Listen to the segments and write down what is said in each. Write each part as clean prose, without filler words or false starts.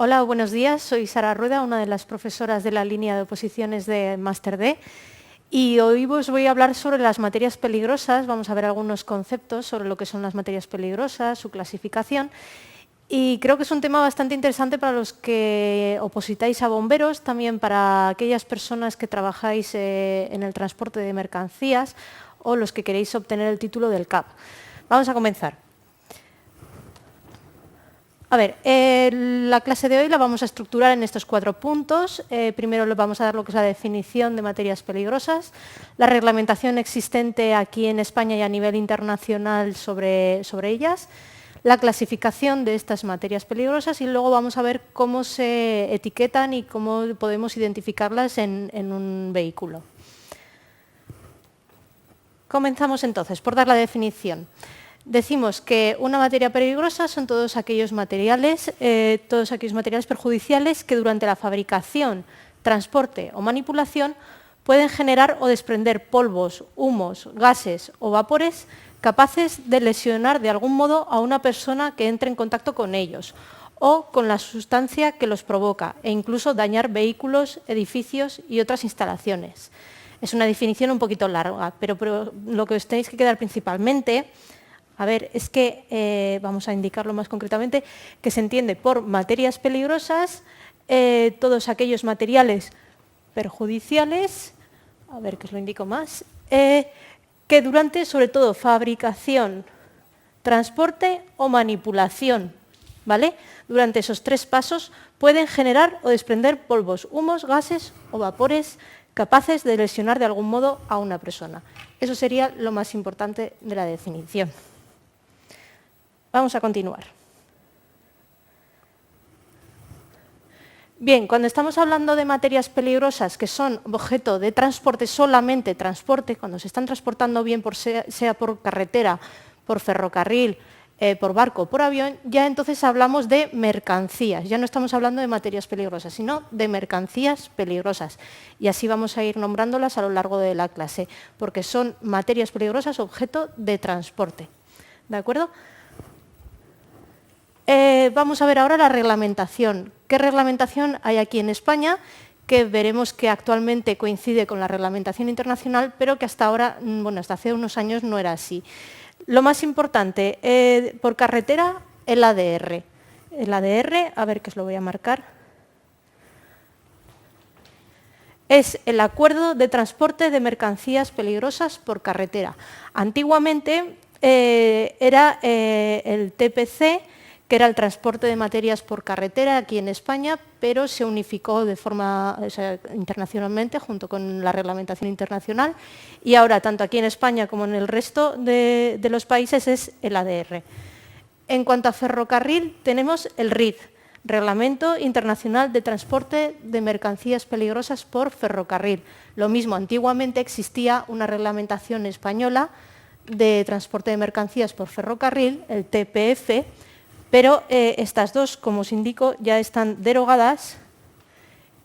Hola, buenos días. Soy Sara Rueda, una de las profesoras de la línea de oposiciones de Máster D. Y hoy os voy a hablar sobre las materias peligrosas. Vamos a ver algunos conceptos sobre lo que son las materias peligrosas, su clasificación. Y creo que es un tema bastante interesante para los que opositáis a bomberos, también para aquellas personas que trabajáis en el transporte de mercancías o los que queréis obtener el título del CAP. Vamos a comenzar. A ver, la clase de hoy la vamos a estructurar en estos 4 puntos. Primero le vamos a dar lo que es la definición de materias peligrosas, la reglamentación existente aquí en España y a nivel internacional sobre ellas, la clasificación de estas materias peligrosas y luego vamos a ver cómo se etiquetan y cómo podemos identificarlas en un vehículo. Comenzamos entonces por dar la definición. Decimos que una materia peligrosa son todos aquellos materiales perjudiciales que durante la fabricación, transporte o manipulación pueden generar o desprender polvos, humos, gases o vapores capaces de lesionar de algún modo a una persona que entre en contacto con ellos o con la sustancia que los provoca e incluso dañar vehículos, edificios y otras instalaciones. Es una definición un poquito larga, pero lo que os tenéis que quedar principalmente es que, vamos a indicarlo más concretamente, que se entiende por materias peligrosas todos aquellos materiales perjudiciales, a ver que os lo indico más, que durante, sobre todo, fabricación, transporte o manipulación, ¿vale? Durante esos 3 pasos pueden generar o desprender polvos, humos, gases o vapores capaces de lesionar de algún modo a una persona. Eso sería lo más importante de la definición. Vamos a continuar. Bien, cuando estamos hablando de materias peligrosas que son objeto de transporte, solamente transporte, cuando se están transportando bien, sea por carretera, por ferrocarril, por barco o por avión, ya entonces hablamos de mercancías. Ya no estamos hablando de materias peligrosas, sino de mercancías peligrosas. Y así vamos a ir nombrándolas a lo largo de la clase, porque son materias peligrosas objeto de transporte. ¿De acuerdo? Vamos a ver ahora la reglamentación. ¿Qué reglamentación hay aquí en España? Que veremos que actualmente coincide con la reglamentación internacional, pero que hasta ahora, hasta hace unos años no era así. Lo más importante, por carretera, el ADR. El ADR, a ver que os lo voy a marcar, es el Acuerdo de Transporte de Mercancías Peligrosas por Carretera. Antiguamente era el TPC, que era el transporte de materias por carretera aquí en España, pero se unificó de forma internacionalmente junto con la reglamentación internacional y ahora tanto aquí en España como en el resto de los países es el ADR. En cuanto a ferrocarril tenemos el RID, Reglamento Internacional de Transporte de Mercancías Peligrosas por Ferrocarril. Lo mismo, antiguamente existía una reglamentación española de transporte de mercancías por ferrocarril, el TPF, pero estas dos, como os indico, ya están derogadas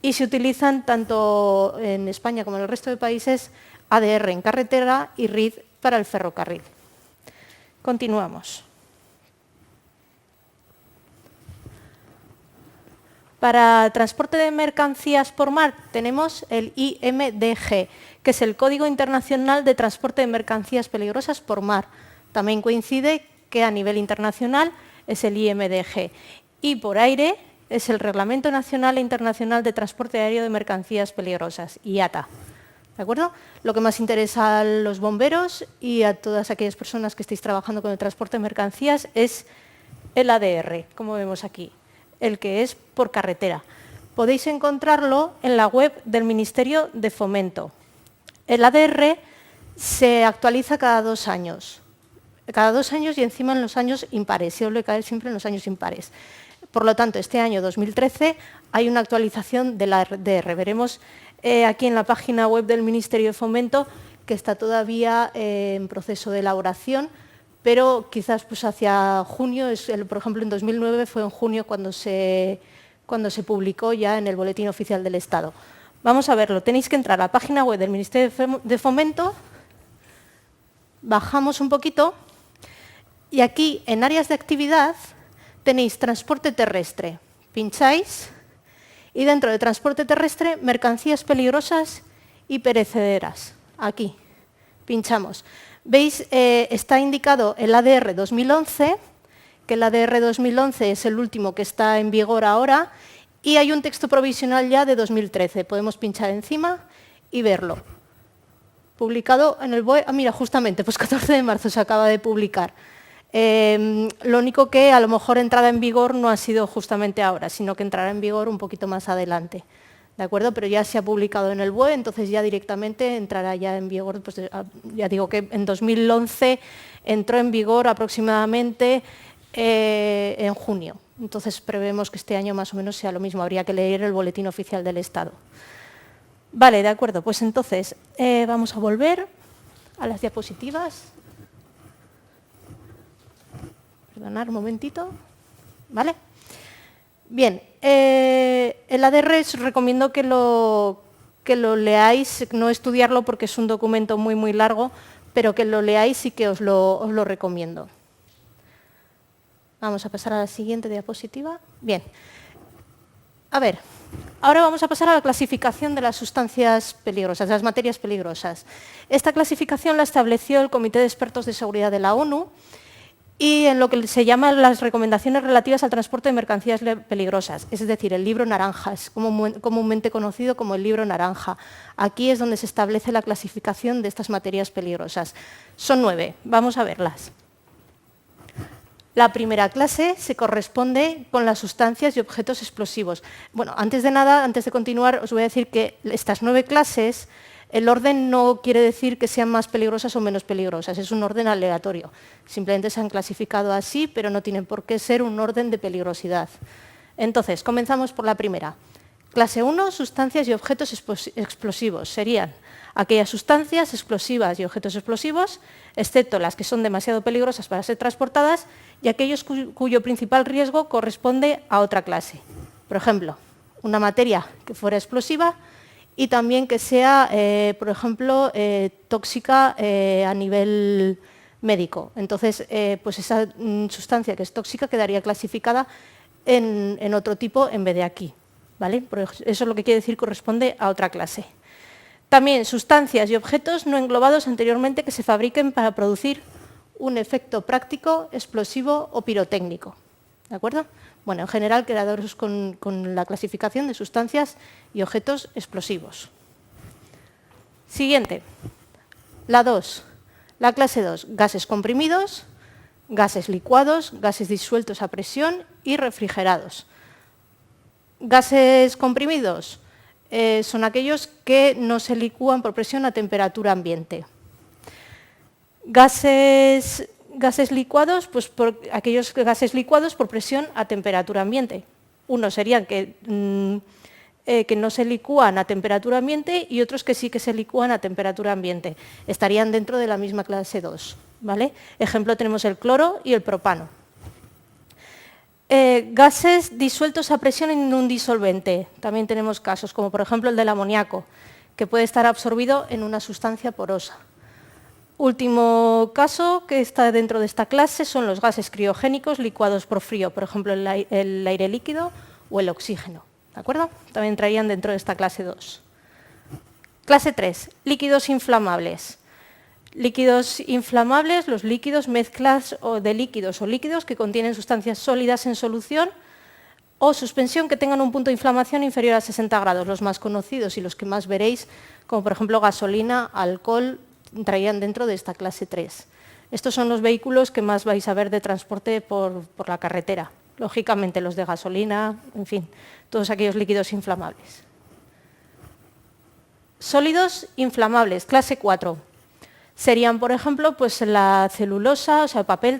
y se utilizan tanto en España como en el resto de países ADR en carretera y RID para el ferrocarril. Continuamos. Para transporte de mercancías por mar tenemos el IMDG, que es el Código Internacional de Transporte de Mercancías Peligrosas por Mar. También coincide que a nivel internacional es el IMDG. Y por aire es el Reglamento Nacional e Internacional de Transporte Aéreo de Mercancías Peligrosas, IATA. ¿De acuerdo? Lo que más interesa a los bomberos y a todas aquellas personas que estéis trabajando con el transporte de mercancías es el ADR, como vemos aquí, el que es por carretera. Podéis encontrarlo en la web del Ministerio de Fomento. El ADR se actualiza cada 2 años. Cada 2 años y encima en los años impares, suele caer siempre en los años impares. Por lo tanto, este año 2013 hay una actualización del ADR. Veremos aquí en la página web del Ministerio de Fomento que está todavía en proceso de elaboración, pero quizás pues hacia junio, por ejemplo en 2009 fue en junio cuando se publicó ya en el Boletín Oficial del Estado. Vamos a verlo, tenéis que entrar a la página web del Ministerio de Fomento, bajamos un poquito. Y aquí, en áreas de actividad, tenéis transporte terrestre, pincháis y dentro de transporte terrestre, mercancías peligrosas y perecederas. Aquí, pinchamos. ¿Veis? Está indicado el ADR 2011, que el ADR 2011 es el último que está en vigor ahora, y hay un texto provisional ya de 2013. Podemos pinchar encima y verlo. Publicado en el BOE, mira, justamente, pues 14 de marzo se acaba de publicar. Lo único que a lo mejor entrada en vigor no ha sido justamente ahora, sino que entrará en vigor un poquito más adelante. ¿De acuerdo? Pero ya se ha publicado en el BOE, entonces ya directamente entrará ya en vigor, pues ya digo que en 2011 entró en vigor aproximadamente en junio. Entonces prevemos que este año más o menos sea lo mismo, habría que leer el boletín oficial del Estado. Vale, de acuerdo, pues entonces vamos a volver a las diapositivas. Perdonad un momentito. ¿Vale? Bien, el ADR os recomiendo que lo leáis, no estudiarlo porque es un documento muy, muy largo, pero que lo leáis y que os lo recomiendo. Vamos a pasar a la siguiente diapositiva. Bien. A ver, ahora vamos a pasar a la clasificación de las sustancias peligrosas, de las materias peligrosas. Esta clasificación la estableció el Comité de Expertos de Seguridad de la ONU y en lo que se llaman las recomendaciones relativas al transporte de mercancías peligrosas, es decir, el libro naranja, es comúnmente conocido como el libro naranja. Aquí es donde se establece la clasificación de estas materias peligrosas. Son 9, vamos a verlas. La primera clase se corresponde con las sustancias y objetos explosivos. Bueno, antes de nada, antes de continuar, os voy a decir que estas 9 clases, el orden no quiere decir que sean más peligrosas o menos peligrosas, es un orden aleatorio. Simplemente se han clasificado así, pero no tienen por qué ser un orden de peligrosidad. Entonces, comenzamos por la primera. Clase 1, sustancias y objetos explosivos. Serían aquellas sustancias explosivas y objetos explosivos, excepto las que son demasiado peligrosas para ser transportadas, y aquellos cuyo principal riesgo corresponde a otra clase. Por ejemplo, una materia que fuera explosiva y también que sea, por ejemplo, tóxica a nivel médico. Entonces, pues esa sustancia que es tóxica quedaría clasificada en otro tipo en vez de aquí. ¿Vale? Eso es lo que quiere decir corresponde a otra clase. También sustancias y objetos no englobados anteriormente que se fabriquen para producir un efecto práctico, explosivo o pirotécnico. ¿De acuerdo? Bueno, en general quedaros con la clasificación de sustancias y objetos explosivos. Siguiente. La 2. La clase 2. Gases comprimidos, gases licuados, gases disueltos a presión y refrigerados. Gases comprimidos son aquellos que no se licúan por presión a temperatura ambiente. Gases licuados, pues aquellos gases licuados por presión a temperatura ambiente. Unos serían que no se licúan a temperatura ambiente y otros que sí que se licúan a temperatura ambiente. Estarían dentro de la misma clase 2. ¿Vale? Ejemplo, tenemos el cloro y el propano. Gases disueltos a presión en un disolvente. También tenemos casos, como por ejemplo el del amoníaco, que puede estar absorbido en una sustancia porosa. Último caso que está dentro de esta clase son los gases criogénicos licuados por frío, por ejemplo el aire líquido o el oxígeno. ¿De acuerdo? También entrarían dentro de esta clase 2. Clase 3, líquidos inflamables. Líquidos inflamables, los líquidos, mezclas de líquidos o líquidos que contienen sustancias sólidas en solución o suspensión que tengan un punto de inflamación inferior a 60 grados. Los más conocidos y los que más veréis, como por ejemplo gasolina, alcohol, entrarían dentro de esta clase 3. Estos son los vehículos que más vais a ver de transporte por la carretera. Lógicamente los de gasolina, en fin, todos aquellos líquidos inflamables. Sólidos inflamables, clase 4. Serían, por ejemplo, pues la celulosa, o sea, el papel,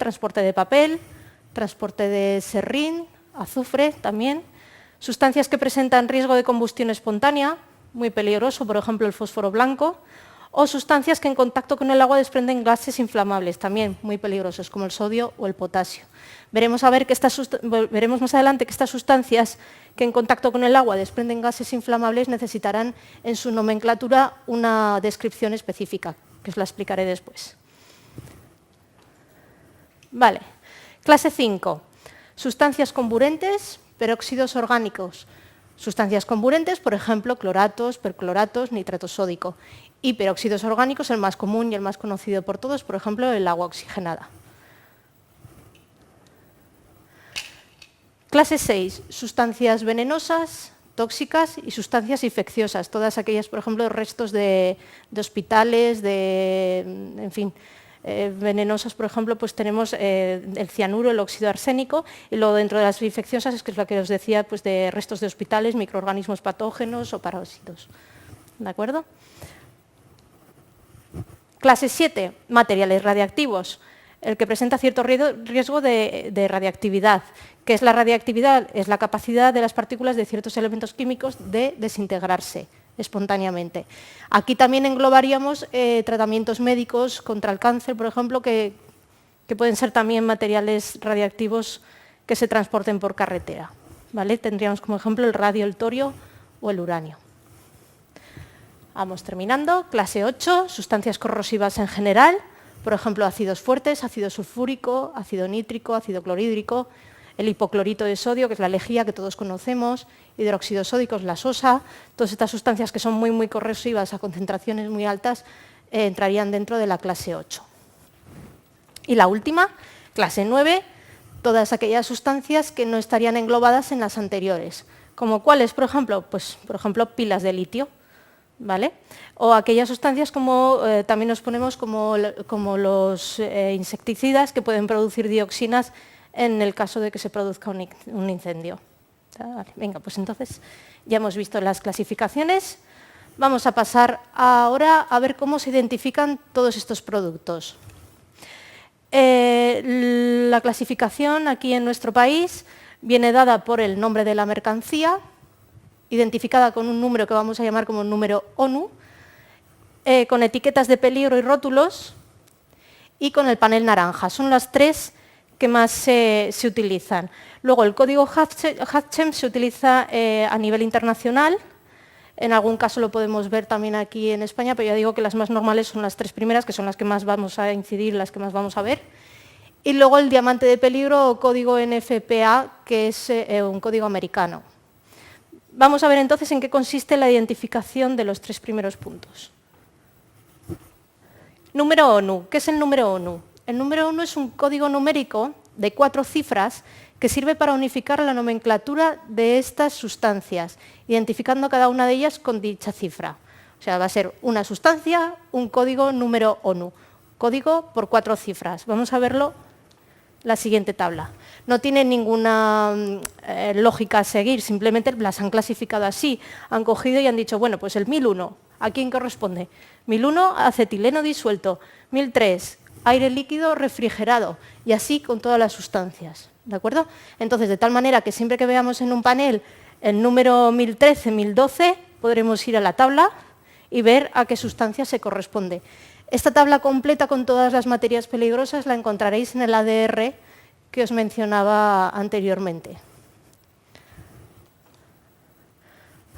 transporte de serrín, azufre también. Sustancias que presentan riesgo de combustión espontánea, muy peligroso, por ejemplo, el fósforo blanco. O sustancias que en contacto con el agua desprenden gases inflamables, también muy peligrosos, como el sodio o el potasio. Veremos más adelante que estas sustancias que en contacto con el agua desprenden gases inflamables necesitarán en su nomenclatura una descripción específica, que os la explicaré después. Vale. Clase 5. Sustancias comburentes, Peróxidos orgánicos, sustancias comburentes, por ejemplo, cloratos, percloratos, nitrato sódico. Y peróxidos orgánicos, el más común y el más conocido por todos, por ejemplo, el agua oxigenada. Clase 6, sustancias venenosas, tóxicas y sustancias infecciosas. Todas aquellas, por ejemplo, restos de hospitales, en fin, venenosas, por ejemplo, pues tenemos el cianuro, el óxido arsénico, y luego dentro de las infecciosas, es que es lo que os decía, pues de restos de hospitales, microorganismos patógenos o parásitos. ¿De acuerdo? Clase 7, materiales radiactivos. El que presenta cierto riesgo de radiactividad. ¿Qué es la radiactividad? Es la capacidad de las partículas de ciertos elementos químicos de desintegrarse espontáneamente. Aquí también englobaríamos tratamientos médicos contra el cáncer, por ejemplo, que pueden ser también materiales radiactivos que se transporten por carretera. ¿Vale? Tendríamos como ejemplo el radio, el torio o el uranio. Vamos terminando. Clase 8, sustancias corrosivas en general. Por ejemplo, ácidos fuertes, ácido sulfúrico, ácido nítrico, ácido clorhídrico, el hipoclorito de sodio, que es la lejía que todos conocemos, hidróxidos sódicos, la sosa, todas estas sustancias que son muy corrosivas a concentraciones muy altas entrarían dentro de la clase 8. Y la última, clase 9, todas aquellas sustancias que no estarían englobadas en las anteriores, como cuáles, por ejemplo, pues, por ejemplo, pilas de litio. ¿Vale? O aquellas sustancias como también nos ponemos como los insecticidas que pueden producir dioxinas en el caso de que se produzca un incendio. Vale, venga, pues entonces ya hemos visto las clasificaciones. Vamos a pasar ahora a ver cómo se identifican todos estos productos. La clasificación aquí en nuestro país viene dada por el nombre de la mercancía, identificada con un número que vamos a llamar como número ONU, con etiquetas de peligro y rótulos, y con el panel naranja. Son las tres que más se utilizan. Luego, el código HATCHEM se utiliza a nivel internacional. En algún caso lo podemos ver también aquí en España, pero ya digo que las más normales son las tres primeras, que son las que más vamos a incidir, las que más vamos a ver. Y luego el diamante de peligro o código NFPA, que es un código americano. Vamos a ver entonces en qué consiste la identificación de los tres primeros puntos. Número ONU. ¿Qué es el número ONU? El número ONU es un código numérico de 4 cifras que sirve para unificar la nomenclatura de estas sustancias, identificando cada una de ellas con dicha cifra. O sea, va a ser una sustancia, un código número ONU. Código por 4 cifras. Vamos a verlo en la siguiente tabla. No tiene ninguna lógica a seguir, simplemente las han clasificado así. Han cogido y han dicho, bueno, pues el 1001, ¿a quién corresponde? 1001, acetileno disuelto. 1003, aire líquido refrigerado. Y así con todas las sustancias. ¿De acuerdo? Entonces, de tal manera que siempre que veamos en un panel el número 1013, 1012, podremos ir a la tabla y ver a qué sustancia se corresponde. Esta tabla completa con todas las materias peligrosas la encontraréis en el ADR que os mencionaba anteriormente.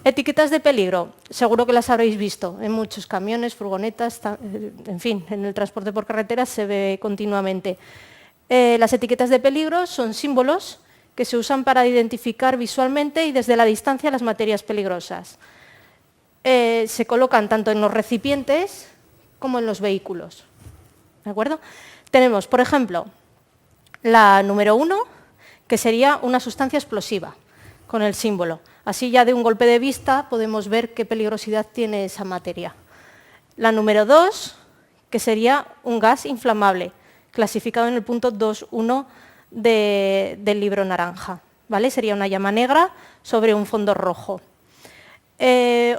Etiquetas de peligro, seguro que las habréis visto en muchos camiones, furgonetas, en fin, en el transporte por carretera se ve continuamente. Las etiquetas de peligro son símbolos que se usan para identificar visualmente y desde la distancia las materias peligrosas. Se colocan tanto en los recipientes como en los vehículos. ¿De acuerdo? Tenemos, por ejemplo, la número 1, que sería una sustancia explosiva, con el símbolo. Así ya de un golpe de vista podemos ver qué peligrosidad tiene esa materia. La número 2, que sería un gas inflamable, clasificado en el punto 2.1 del libro naranja. ¿Vale? Sería una llama negra sobre un fondo rojo.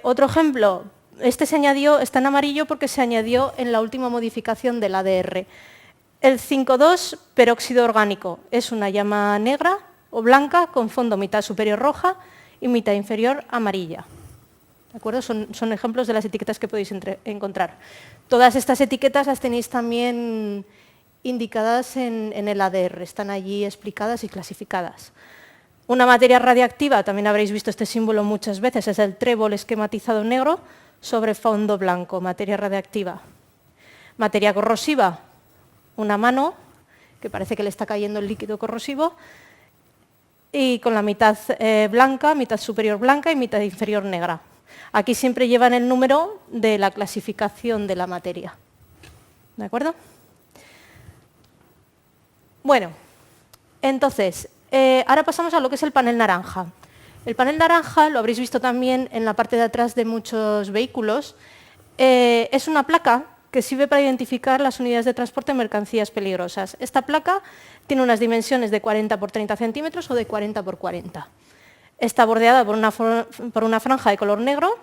Otro ejemplo, este está en amarillo porque se añadió en la última modificación del ADR. El 5.2, peróxido orgánico, es una llama negra o blanca con fondo mitad superior roja y mitad inferior amarilla. ¿De acuerdo? Son ejemplos de las etiquetas que podéis encontrar. Todas estas etiquetas las tenéis también indicadas en el ADR, están allí explicadas y clasificadas. Una materia radiactiva, también habréis visto este símbolo muchas veces, es el trébol esquematizado en negro sobre fondo blanco, materia radiactiva. Materia corrosiva, una mano, que parece que le está cayendo el líquido corrosivo, y con la mitad blanca, mitad superior blanca y mitad inferior negra. Aquí siempre llevan el número de la clasificación de la materia. ¿De acuerdo? Bueno, entonces, ahora pasamos a lo que es el panel naranja. El panel naranja, lo habréis visto también en la parte de atrás de muchos vehículos, es una placa que sirve para identificar las unidades de transporte de mercancías peligrosas. Esta placa tiene unas dimensiones de 40 por 30 centímetros o de 40 por 40. Está bordeada por una franja de color negro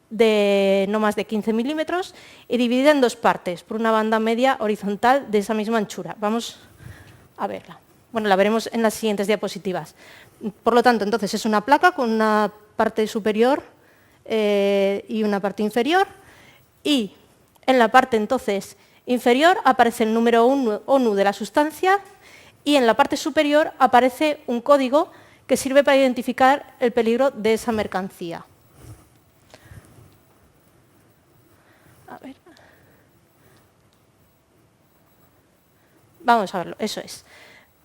de no más de 15 milímetros y dividida en dos partes por una banda media horizontal de esa misma anchura. Vamos a verla. Bueno, la veremos en las siguientes diapositivas. Por lo tanto, entonces es una placa con una parte superior y una parte inferior, y en la parte entonces inferior aparece el número ONU de la sustancia y en la parte superior aparece un código que sirve para identificar el peligro de esa mercancía. A ver. Vamos a verlo, eso es.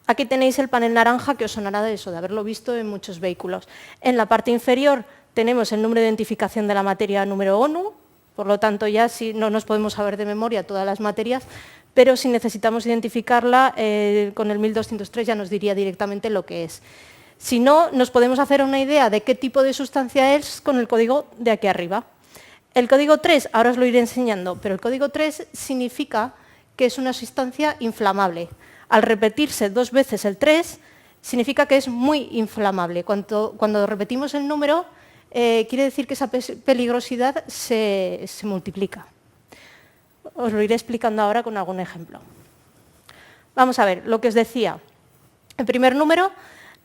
Aquí tenéis el panel naranja, que os sonará de eso, de haberlo visto en muchos vehículos. En la parte inferior tenemos el número de identificación de la materia número ONU, por lo tanto ya si no nos podemos saber de memoria todas las materias, pero si necesitamos identificarla con el 1203 ya nos diría directamente lo que es. Si no, nos podemos hacer una idea de qué tipo de sustancia es con el código de aquí arriba. El código 3, ahora os lo iré enseñando, pero el código 3 significa que es una sustancia inflamable. Al repetirse dos veces el 3, significa que es muy inflamable. Cuando repetimos el número, quiere decir que esa peligrosidad se multiplica. Os lo iré explicando ahora con algún ejemplo. Vamos a ver, lo que os decía. El primer número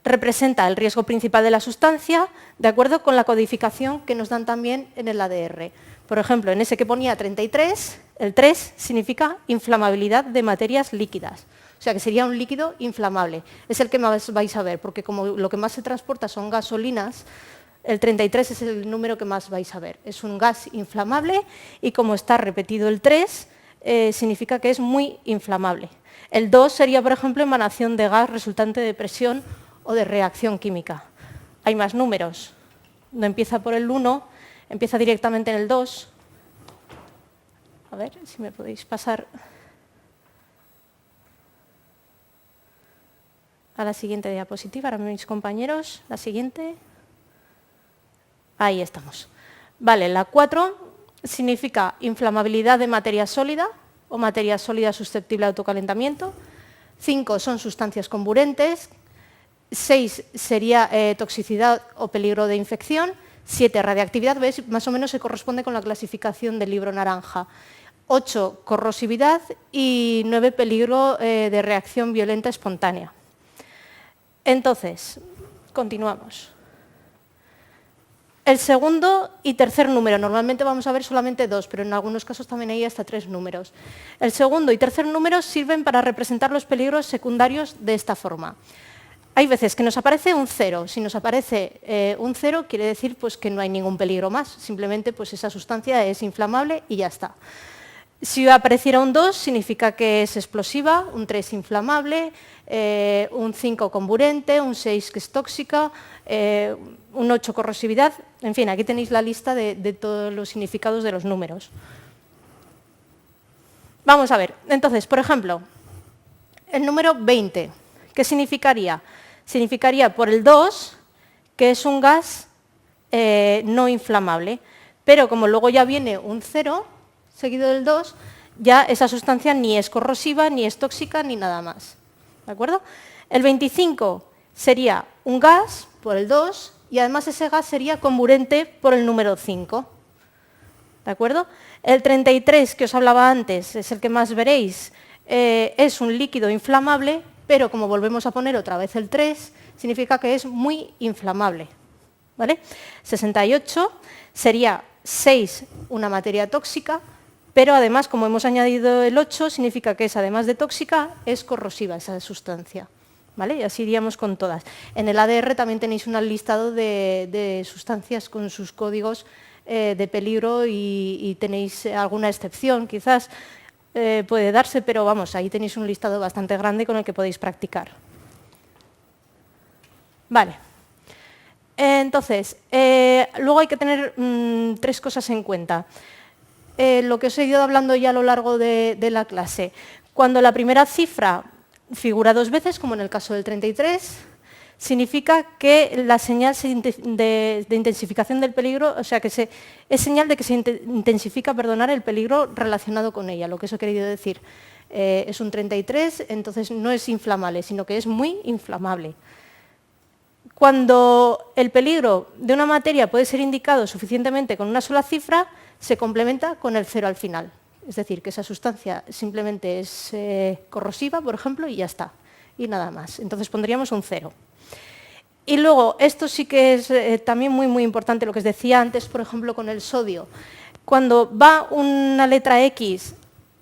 representa el riesgo principal de la sustancia, de acuerdo con la codificación que nos dan también en el ADR. Por ejemplo, en ese que ponía 33, el 3 significa inflamabilidad de materias líquidas. O sea, que sería un líquido inflamable. Es el que más vais a ver, porque como lo que más se transporta son gasolinas, el 33 es el número que más vais a ver. Es un gas inflamable y como está repetido el 3, significa que es muy inflamable. El 2 sería, por ejemplo, emanación de gas resultante de presión o de reacción química. Hay más números. No empieza por el 1, empieza directamente en el 2. A ver si me podéis pasar a la siguiente diapositiva, ahora mis compañeros, la siguiente. Ahí estamos. Vale, la 4 significa inflamabilidad de materia sólida o materia sólida susceptible de autocalentamiento. 5 son sustancias comburentes. 6 sería toxicidad o peligro de infección. 7, radiactividad, ¿ves? Más o menos se corresponde con la clasificación del libro naranja. 8, corrosividad y 9, peligro de reacción violenta espontánea. Entonces, continuamos. El segundo y tercer número, normalmente vamos a ver solamente 2, pero en algunos casos también hay hasta 3 números. El segundo y tercer número sirven para representar los peligros secundarios de esta forma. Hay veces que nos aparece un 0. Si nos aparece un 0, quiere decir pues, que no hay ningún peligro más. Simplemente pues, esa sustancia es inflamable y ya está. Si apareciera un 2, significa que es explosiva, un 3 inflamable, un 5 comburente, un 6 que es tóxica, un 8 corrosividad. En fin, aquí tenéis la lista de todos los significados de los números. Vamos a ver. Entonces, por ejemplo, el número 20, ¿qué significaría? Significaría por el 2 que es un gas no inflamable, pero como luego ya viene un 0 seguido del 2, ya esa sustancia ni es corrosiva, ni es tóxica, ni nada más. ¿De acuerdo? El 25 sería un gas por el 2 y además ese gas sería comburente por el número 5. ¿De acuerdo? El 33 que os hablaba antes es el que más veréis, es un líquido inflamable, pero como volvemos a poner otra vez el 3, significa que es muy inflamable. ¿Vale? 68 sería 6, una materia tóxica, pero además, como hemos añadido el 8, significa que es, además de tóxica, es corrosiva esa sustancia. ¿Vale? Y así iríamos con todas. En el ADR también tenéis un listado de sustancias con sus códigos de peligro y tenéis alguna excepción, quizás puede darse, pero vamos, ahí tenéis un listado bastante grande con el que podéis practicar. Vale. Entonces, luego hay que tener 3 cosas en cuenta. Lo que os he ido hablando ya a lo largo de la clase. Cuando la primera cifra figura 2 veces, como en el caso del 33, significa que la señal de intensificación del peligro, o sea, que es señal de que se intensifica, el peligro relacionado con ella. Lo que eso ha querido decir, es un 33, entonces no es inflamable, sino que es muy inflamable. Cuando el peligro de una materia puede ser indicado suficientemente con una sola cifra, se complementa con el 0 al final. Es decir, que esa sustancia simplemente es corrosiva, por ejemplo, y ya está. Y nada más. Entonces pondríamos un 0. Y luego, esto sí que es también muy importante, lo que os decía antes, por ejemplo, con el sodio. Cuando va una letra X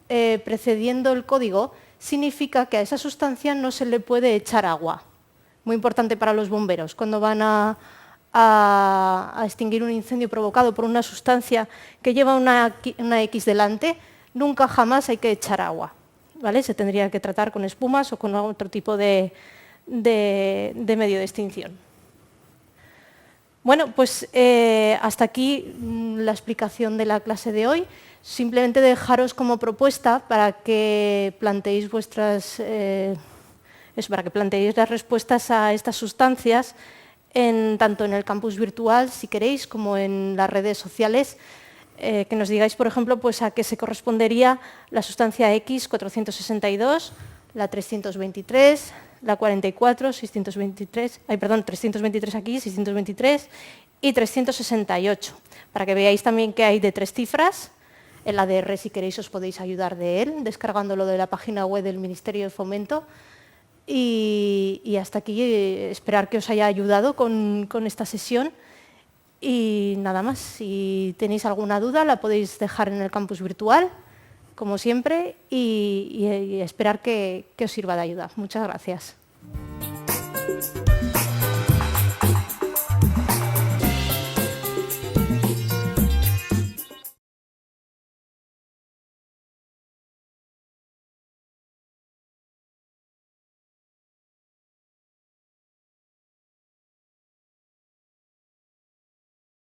precediendo el código, significa que a esa sustancia no se le puede echar agua. Muy importante para los bomberos. Cuando van a extinguir un incendio provocado por una sustancia que lleva una X delante, nunca jamás hay que echar agua, ¿vale? Se tendría que tratar con espumas o con otro tipo de medio de extinción. Bueno, pues hasta aquí la explicación de la clase de hoy. Simplemente dejaros como propuesta para que planteéis para que planteéis las respuestas a estas sustancias tanto en el campus virtual, si queréis, como en las redes sociales, que nos digáis, por ejemplo, pues a qué se correspondería la sustancia X 462, la 323, la 44, 323 aquí, 623 y 368, para que veáis también que hay de 3 cifras. El ADR, si queréis, os podéis ayudar de él, descargándolo de la página web del Ministerio de Fomento. Y hasta aquí, esperar que os haya ayudado con esta sesión. Y nada más, si tenéis alguna duda la podéis dejar en el campus virtual, como siempre, y esperar que os sirva de ayuda. Muchas gracias.